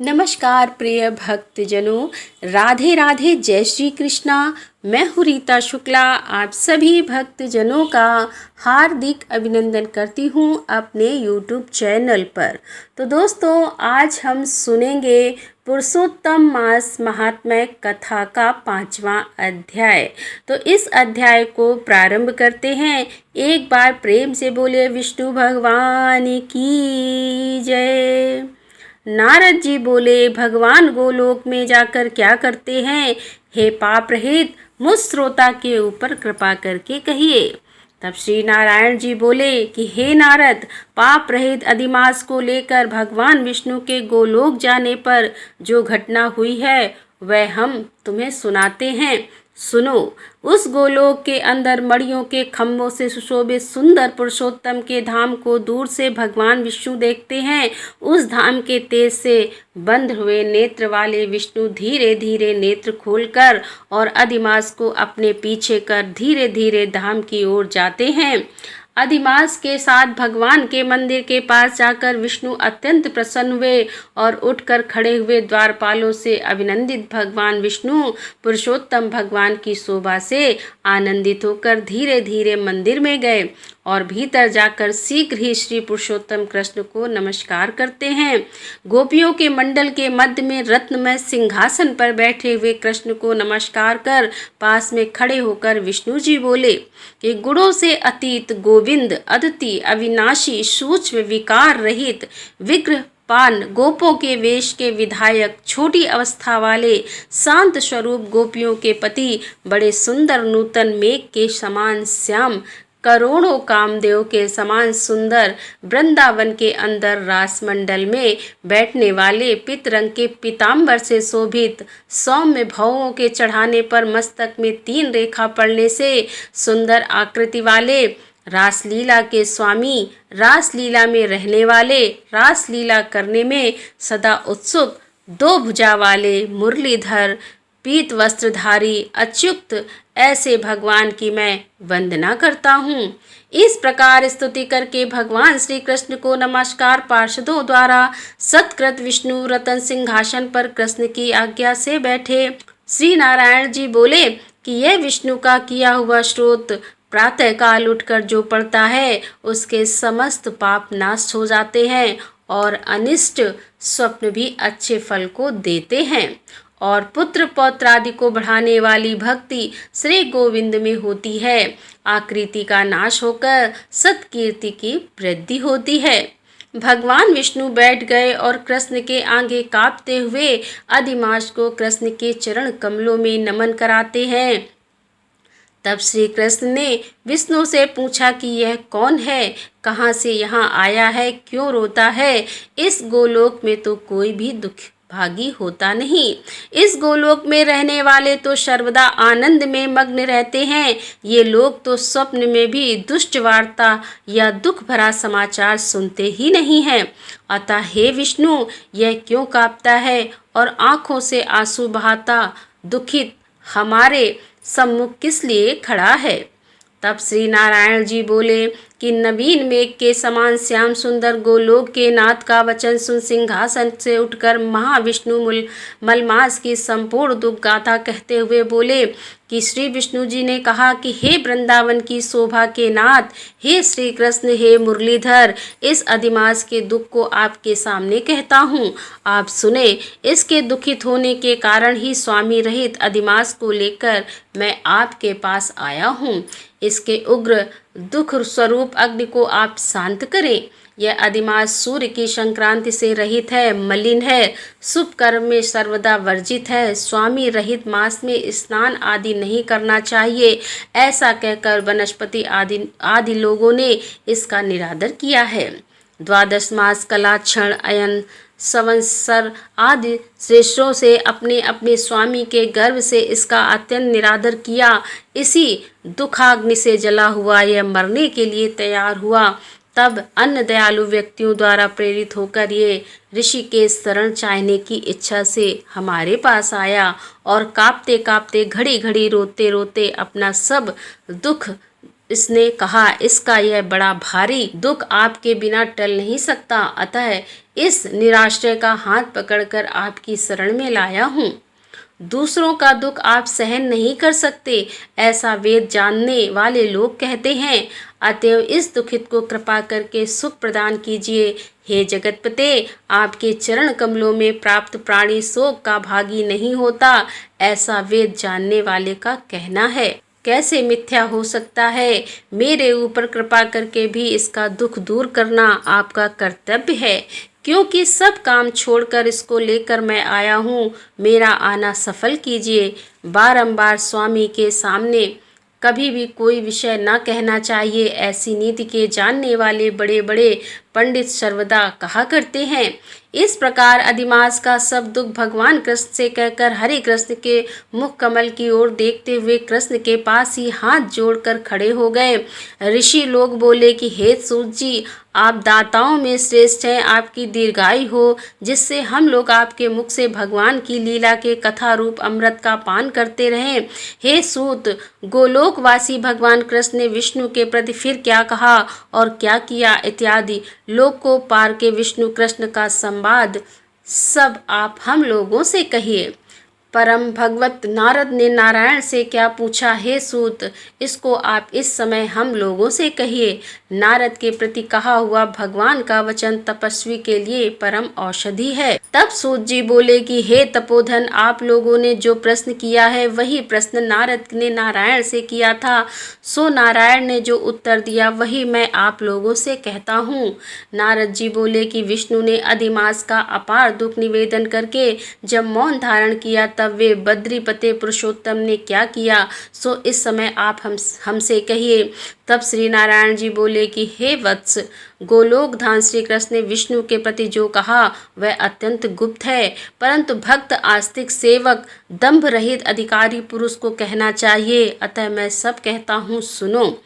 नमस्कार प्रिय भक्तजनों, राधे राधे, जय श्री कृष्णा। मैं हूँ रीता शुक्ला, आप सभी भक्तजनों का हार्दिक अभिनंदन करती हूँ अपने YouTube चैनल पर। तो दोस्तों, आज हम सुनेंगे पुरुषोत्तम मास महात्म्य कथा का 5वां अध्याय। तो इस अध्याय को प्रारंभ करते हैं। एक बार प्रेम से बोले विष्णु भगवान की जय। नारद जी बोले, भगवान गोलोक में जाकर क्या करते हैं? हे पाप रहित, मुझ श्रोता के ऊपर कृपा करके कहिए। तब श्री नारायण जी बोले कि हे नारद, पाप रहित अधिमास को लेकर भगवान विष्णु के गोलोक जाने पर जो घटना हुई है वह हम तुम्हें सुनाते हैं। सुनो। उस गोलोक के अंदर मणियों के खम्भों से सुशोभित सुंदर पुरुषोत्तम के धाम को दूर से भगवान विष्णु देखते हैं। उस धाम के तेज से बंद हुए नेत्र वाले विष्णु धीरे धीरे नेत्र खोलकर और अधिमास को अपने पीछे कर धीरे धीरे धाम की ओर जाते हैं। अधिमास के साथ भगवान के मंदिर के पास जाकर विष्णु अत्यंत प्रसन्न हुए और उठकर खड़े हुए द्वारपालों से अभिनंदित भगवान विष्णु पुरुषोत्तम भगवान की शोभा से आनंदित होकर धीरे धीरे मंदिर में गए और भीतर जाकर शीघ्र ही श्री पुरुषोत्तम कृष्ण को नमस्कार करते हैं। गोपियों के मंडल के मध्य में रत्नमय सिंहासन पर बैठे हुए कृष्ण को नमस्कार कर पास में खड़े होकर विष्णु जी बोले कि गुणों से अतीत गोविंद, अद्वितीय, अविनाशी, सूक्ष्म, विकार रहित, विग्रह पान, गोपों के वेश के विधायक, छोटी अवस्था वाले, शांत स्वरूप गोपियों के पति, बड़े सुंदर नूतन मेघ के समान श्याम, करोड़ों कामदेव के समान सुंदर, वृंदावन के अंदर रास मंडल में बैठने वाले, पित रंग के पीताम्बर से शोभित, सौम्य भवों के चढ़ाने पर मस्तक में 3 रेखा पड़ने से सुंदर आकृति वाले, रासलीला के स्वामी, रासलीला में रहने वाले, रासलीला करने में सदा उत्सुक, 2 भुजा वाले, मुरलीधर, पीत वस्त्रधारी, अच्युत, ऐसे भगवान की मैं वंदना करता हूँ। इस प्रकार स्तुति करके भगवान श्री कृष्ण को नमस्कार पार्षदों द्वारा सत्कृत विष्णु रतन सिंहासन पर कृष्ण की आज्ञा से बैठे। श्री नारायण जी बोले कि यह विष्णु का किया हुआ स्रोत प्रातः काल उठकर जो पड़ता है उसके समस्त पाप नाश हो जाते हैं और अनिष्ट स्वप्न भी अच्छे फल को देते हैं और पुत्र पौत्र आदि को बढ़ाने वाली भक्ति श्री गोविंद में होती है। आकृति का नाश होकर सत्कीर्ति की वृद्धि होती है। भगवान विष्णु बैठ गए और कृष्ण के आगे कांपते हुए अधिमास को कृष्ण के चरण कमलों में नमन कराते हैं। तब श्री कृष्ण ने विष्णु से पूछा कि यह कौन है, कहाँ से यहाँ आया है, क्यों रोता है? इस गोलोक में तो कोई भी दुख भागी होता नहीं। इस गोलोक में रहने वाले तो सर्वदा आनंद में मग्न रहते हैं। ये लोग तो स्वप्न में भी दुष्ट वार्ता या दुख भरा समाचार सुनते ही नहीं हैं। अतः हे विष्णु, यह क्यों कांपता है और आंखों से आंसू बहाता दुखित हमारे सम्मुख किस लिए खड़ा है? तब श्री नारायण जी बोले कि नवीन मेघ के समान श्याम सुंदर गोलोक के नाथ का वचन सुन सिंहासन से उठकर महाविष्णु मलमास की संपूर्ण दुख गाथा कहते हुए बोले कि श्री विष्णु जी ने कहा कि हे वृंदावन की शोभा के नाथ, हे श्री कृष्ण, हे मुरलीधर, इस अधिमास के दुख को आपके सामने कहता हूँ, आप सुने। इसके दुखित होने के कारण ही स्वामी रहित अधिमास को लेकर मैं आपके पास आया हूँ। इसके उग्र दुख स्वरूप अग्नि को आप शांत करें। यह अधिमास सूर्य की संक्रांति से रहित है, मलिन है, शुभ कर्म में सर्वदा वर्जित है। स्वामी रहित मास में स्नान आदि नहीं करना चाहिए। ऐसा कहकर वनस्पति आदि लोगों ने इसका निरादर किया है। 12 मास कला क्षण अयन संवत्सर आदि श्रेष्ठों से अपने अपने स्वामी के गर्भ से इसका अत्यंत निरादर किया। इसी दुखाग्नि से जला हुआ यह मरने के लिए तैयार हुआ। तब अन्य दयालु व्यक्तियों द्वारा प्रेरित होकर ये ऋषि के शरण चाहने की इच्छा से हमारे पास आया और कांपते कांपते घड़ी घड़ी रोते रोते अपना सब दुख इसने कहा, इसका यह बड़ा भारी दुख आपके बिना टल नहीं सकता, अतः इस निराश्रय का हाथ पकड़कर आपकी शरण में लाया हूँ। दूसरों का दुख आप सहन नहीं कर सकते, ऐसा वेद जानने वाले लोग कहते हैं। अतएव इस दुखित को कृपा करके सुख प्रदान कीजिए। हे जगतपते, आपके चरण कमलों में प्राप्त प्राणी शोक का भागी नहीं होता, ऐसा वेद जानने वाले का कहना है। कैसे मिथ्या हो सकता है? मेरे ऊपर कृपा करके भी इसका दुख दूर करना आपका कर्तव्य है, क्योंकि सब काम छोड़कर इसको लेकर मैं आया हूँ। मेरा आना सफल कीजिए। बारंबार स्वामी के सामने कभी भी कोई विषय न कहना चाहिए, ऐसी नीति के जानने वाले बड़े बड़े पंडित सर्वदा कहा करते हैं। इस प्रकार अधिमास का सब दुख भगवान कृष्ण से कहकर हरि कृष्ण के मुख कमल की ओर देखते हुए कृष्ण के पास ही हाथ जोड़कर खड़े हो गए। ऋषि लोग बोले कि हे सूत जी, आप दाताओं में श्रेष्ठ हैं, आपकी दीर्घायु हो, जिससे हम लोग आपके मुख से भगवान की लीला के कथा रूप अमृत का पान करते रहें। हे सूत, गोलोकवासी भगवान कृष्ण ने विष्णु के प्रति फिर क्या कहा और क्या किया इत्यादि लोक को पार के विष्णु कृष्ण का संवाद सब आप हम लोगों से कहिए। परम भगवत नारद ने नारायण से क्या पूछा? हे सूत, इसको आप इस समय हम लोगों से कहिए। नारद के प्रति कहा हुआ भगवान का वचन तपस्वी के लिए परम औषधि है। तब सूत जी बोले कि हे तपोधन, आप लोगों ने जो प्रश्न किया है वही प्रश्न नारद ने नारायण से किया था। सो नारायण ने जो उत्तर दिया वही मैं आप लोगों से कहता हूँ। नारद जी बोले कि विष्णु ने अधिमास का अपार दुख निवेदन करके जब मौन धारण किया तब वे बद्रीपते पुरुषोत्तम ने क्या किया, सो इस समय आप हमसे कहिए। तब श्री नारायण जी बोले कि हे वत्स, गोलोक धाम श्री कृष्ण ने विष्णु के प्रति जो कहा वह अत्यंत गुप्त है, परंतु भक्त आस्तिक सेवक दंभ रहित अधिकारी पुरुष को कहना चाहिए, अतः मैं सब कहता हूँ, सुनो।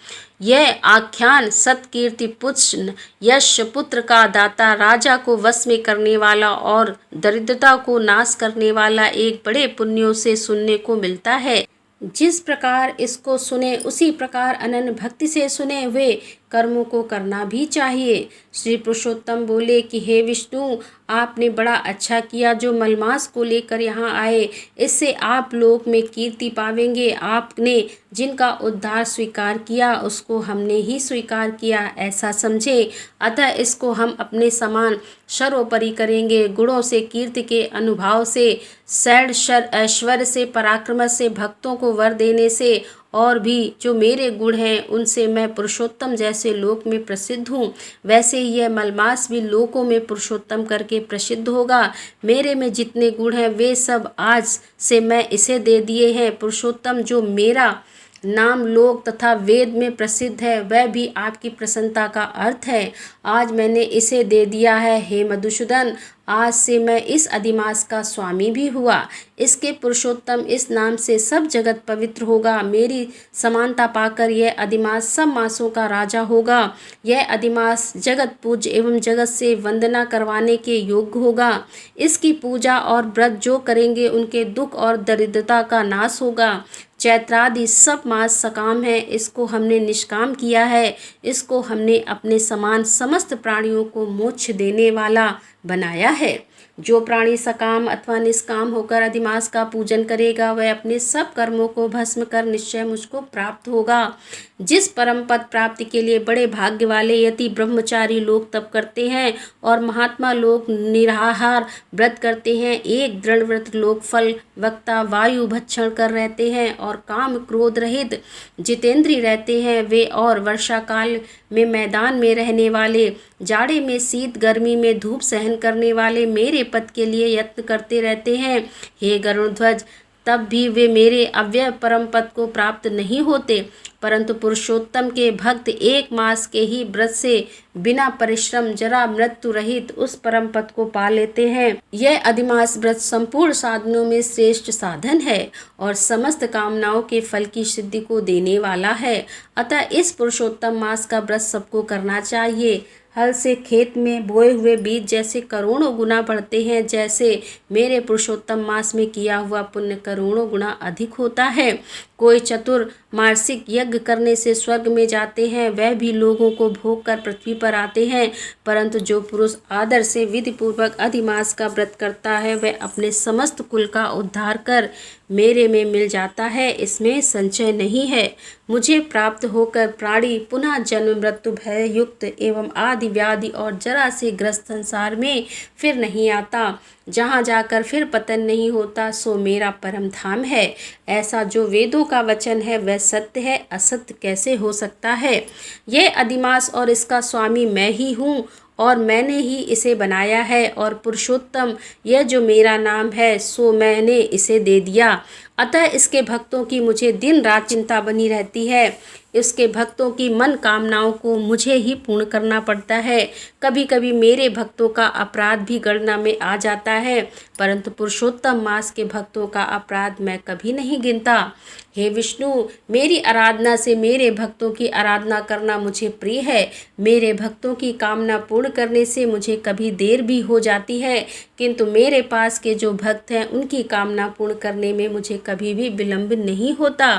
यह आख्यान सत्कीर्ति पुत्र यश पुत्र का दाता, राजा को वश में करने वाला और दरिद्रता को नाश करने वाला एक बड़े पुण्यों से सुनने को मिलता है। जिस प्रकार इसको सुने उसी प्रकार अनन्य भक्ति से सुने हुए कर्मों को करना भी चाहिए। श्री पुरुषोत्तम बोले कि हे विष्णु, आपने बड़ा अच्छा किया जो मलमास को लेकर यहाँ आए, इससे आप लोक में कीर्ति पावेंगे। आपने जिनका उद्धार स्वीकार किया उसको हमने ही स्वीकार किया, ऐसा समझे, अतः इसको हम अपने समान सर्वोपरि करेंगे। गुणों से, कीर्ति के अनुभाव से, शैल ऐश्वर्य से, पराक्रम से, भक्तों को वर देने से और भी जो मेरे गुण हैं उनसे मैं पुरुषोत्तम जैसे लोक में प्रसिद्ध हूँ, वैसे ही यह मलमास भी लोकों में पुरुषोत्तम करके प्रसिद्ध होगा। मेरे में जितने गुण हैं वे सब आज से मैं इसे दे दिए हैं। पुरुषोत्तम जो मेरा नाम लोक तथा वेद में प्रसिद्ध है वह भी आपकी प्रसन्नता का अर्थ है। आज मैंने इसे दे दिया है। हे मधुसूदन, आज से मैं इस अधिमास का स्वामी भी हुआ। इसके पुरुषोत्तम इस नाम से सब जगत पवित्र होगा। मेरी समानता पाकर यह अधिमास सब मासों का राजा होगा। यह अधिमास जगत पूज्य एवं जगत से वंदना करवाने के योग्य होगा। इसकी पूजा और व्रत जो करेंगे उनके दुख और दरिद्रता का नाश होगा। चैत्रादि सब मास सकाम है, इसको हमने निष्काम किया है। इसको हमने अपने समान समस्त प्राणियों को मोक्ष देने वाला बनाया है। जो प्राणी सकाम अथवा निष्काम होकर अधिमास का पूजन करेगा वह अपने सब कर्मों को भस्म कर निश्चय मुझको प्राप्त होगा। जिस परम पद प्राप्ति के लिए बड़े भाग्य वाले यति ब्रह्मचारी लोग तप करते हैं और महात्मा लोग निराहार व्रत करते हैं, एक दृढ़ व्रत लोग फल वक्ता वायु भक्षण कर रहते हैं और काम क्रोध रहित जितेंद्रीय रहते हैं, वे और वर्षा काल में मैदान में रहने वाले, जाड़े में शीत, गर्मी में धूप सहन करने वाले मेरे पद के लिए यत्न करते रहते हैं। हे गरुड़ध्वज, तब भी वे मेरे अव्यय परम पद को प्राप्त नहीं होते, परंतु पुरुषोत्तम के भक्त एक मास के ही व्रत से बिना परिश्रम जरा मृत्यु रहित उस परम पद को पा लेते हैं। यह अधिमास व्रत संपूर्ण साधनों में श्रेष्ठ साधन है और समस्त कामनाओं के फल की सिद्धि को देने वाला है। अतः इस पुरुषोत्तम मास का व्रत सबको करना चाहिए। हल से खेत में बोए हुए बीज जैसे करोड़ों गुना बढ़ते हैं, जैसे मेरे पुरुषोत्तम मास में किया हुआ पुण्य करोड़ों गुना अधिक होता है। कोई चतुर मासिक यज्ञ यज्ञ करने से स्वर्ग में जाते हैं वह भी लोगों को भोग कर पृथ्वी पर आते हैं, परंतु जो पुरुष आदर से विधि पूर्वक अधिमास का व्रत करता है वह अपने समस्त कुल का उद्धार कर मेरे में मिल जाता है, इसमें संशय नहीं है। मुझे प्राप्त होकर प्राणी पुनः जन्म मृत्यु भय युक्त एवं आदि व्याधि और जरा से ग्रस्त संसार में फिर नहीं आता, जहाँ जाकर फिर पतन नहीं होता, सो मेरा परम धाम है। ऐसा जो वेदों का वचन है वह सत्य है, असत्य कैसे हो सकता है। यह अधिमास और इसका स्वामी मैं ही हूँ और मैंने ही इसे बनाया है, और पुरुषोत्तम यह जो मेरा नाम है सो मैंने इसे दे दिया। अतः इसके भक्तों की मुझे दिन रात चिंता बनी रहती है। इसके भक्तों की मन कामनाओं को मुझे ही पूर्ण करना पड़ता है। कभी कभी मेरे भक्तों का अपराध भी गणना में आ जाता है, परंतु पुरुषोत्तम मास के भक्तों का अपराध मैं कभी नहीं गिनता। हे विष्णु, मेरी आराधना से मेरे भक्तों की आराधना करना मुझे प्रिय है। मेरे भक्तों की कामना पूर्ण करने से मुझे कभी देर भी हो जाती है, किंतु मेरे पास के जो भक्त हैं उनकी कामना पूर्ण करने में मुझे कभी भी विलंब नहीं होता।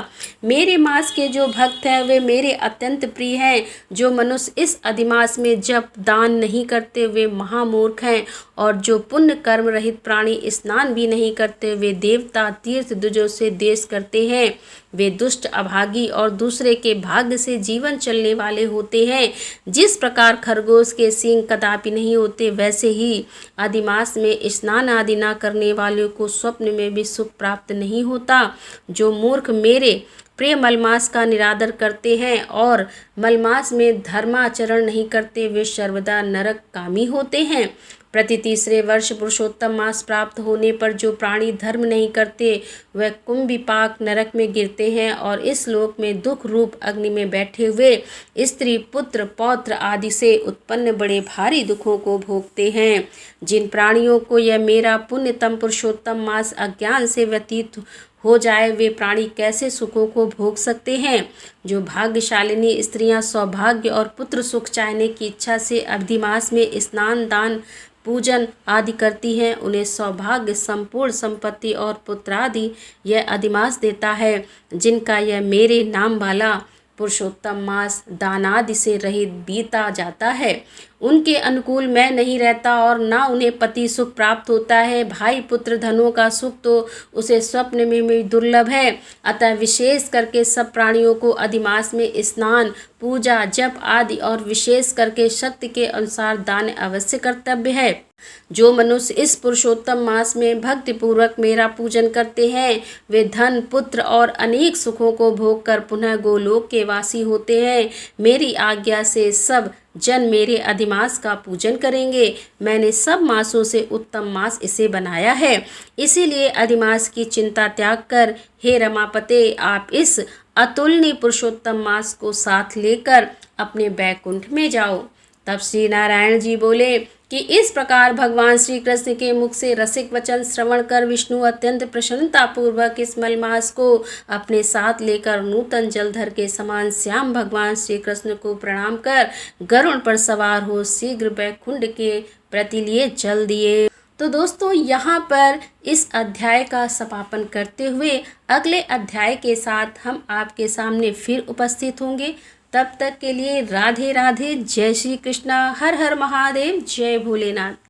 मेरे मास के जो भक्त हैं वे मेरे अत्यंत प्रिय हैं। जो मनुष्य इस अधिमास में जप दान नहीं करते वे महामूर्ख हैं, और जो पुण्य कर्म रहित प्राणी स्नान भी नहीं करते वे देवता तीर्थ द्विजों से देश करते हैं। वे दुष्ट अभागी और दूसरे के भाग्य से जीवन चलने वाले होते हैं। जिस प्रकार खरगोश के सींग कदापि नहीं होते, वैसे ही अधिमास में स्नान आदि न करने वालों को स्वप्न में भी सुख प्राप्त नहीं होता। जो मूर्ख मेरे प्रिय मलमास का निरादर करते हैं और मलमास में धर्माचरण नहीं करते वे सर्वदा नरक कामी होते हैं। प्रति तीसरे वर्ष पुरुषोत्तम मास प्राप्त होने पर जो प्राणी धर्म नहीं करते वह कुंभिपाक नरक में गिरते हैं, और इस लोक में दुख रूप अग्नि में बैठे हुए स्त्री पुत्र पौत्र आदि से उत्पन्न बड़े भारी दुखों को भोगते हैं। जिन प्राणियों को यह मेरा पुण्यतम पुरुषोत्तम मास अज्ञान से व्यतीत हो जाए वे प्राणी कैसे सुखों को भोग सकते हैं। जो भाग्यशालिनी स्त्रियां सौभाग्य और पुत्र सुख चाहने की इच्छा से अधिमास में स्नान दान पूजन आदि करती हैं उन्हें सौभाग्य संपूर्ण संपत्ति और पुत्रादि यह अधिमास देता है। जिनका यह मेरे नाम वाला पुरुषोत्तम मास दानादि से रहित बीता जाता है उनके अनुकूल मैं नहीं रहता, और ना उन्हें पति सुख प्राप्त होता है। भाई पुत्र धनों का सुख तो उसे स्वप्न में भी दुर्लभ है। अतः विशेष करके सब प्राणियों को अधिमास में स्नान पूजा जप आदि और विशेष करके शक्ति के अनुसार दान अवश्य कर्तव्य है। जो मनुष्य इस पुरुषोत्तम मास में भक्ति पूर्वक मेरा पूजन करते हैं वे धन पुत्र और अनेक सुखों को भोग कर पुनः गोलोक के वासी होते हैं। मेरी आज्ञा से सब जन मेरे अधिमास का पूजन करेंगे। मैंने सब मासों से उत्तम मास इसे बनाया है, इसीलिए अधिमास की चिंता त्याग कर हे रमापते आप इस अतुलनीय पुरुषोत्तम मास को साथ लेकर अपने बैकुंठ में जाओ। तब श्री नारायण जी बोले कि इस प्रकार भगवान श्री कृष्ण के मुख से रसिक वचन श्रवण कर विष्णु अत्यंत प्रसन्नता पूर्वक इस मलमास को अपने साथ लेकर नूतन जलधर के समान श्याम भगवान श्री कृष्ण को प्रणाम कर गरुड़ पर सवार हो शीघ्र बैकुंठ के प्रति लिए चल दिए। तो दोस्तों यहाँ पर इस अध्याय का समापन करते हुए अगले अध्याय के साथ हम आपके सामने फिर उपस्थित होंगे। तब तक के लिए राधे राधे, जय श्री कृष्णा, हर हर महादेव, जय भोलेनाथ।